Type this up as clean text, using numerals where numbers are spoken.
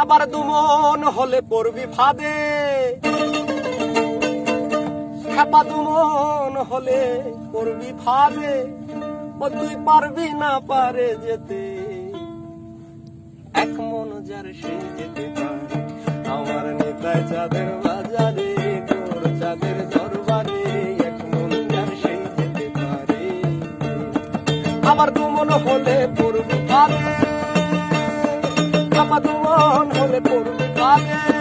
আবার দুমন হলে পড়বি ফাঁদে, খেপা দুমন হলে পড়বি ফাঁদে, ও তুই পারবি না পারে যেতে, এক মন যার সে যেতে পারে। আমার নেতায় চাঁদের বাজারে, তোর চাঁদের দরবারে, এক মন যার সে যেতে পারে। আবার দুমন হলে পড়বি ফাঁদে, খেপা দুমন হলে পড়বি ফাঁদে।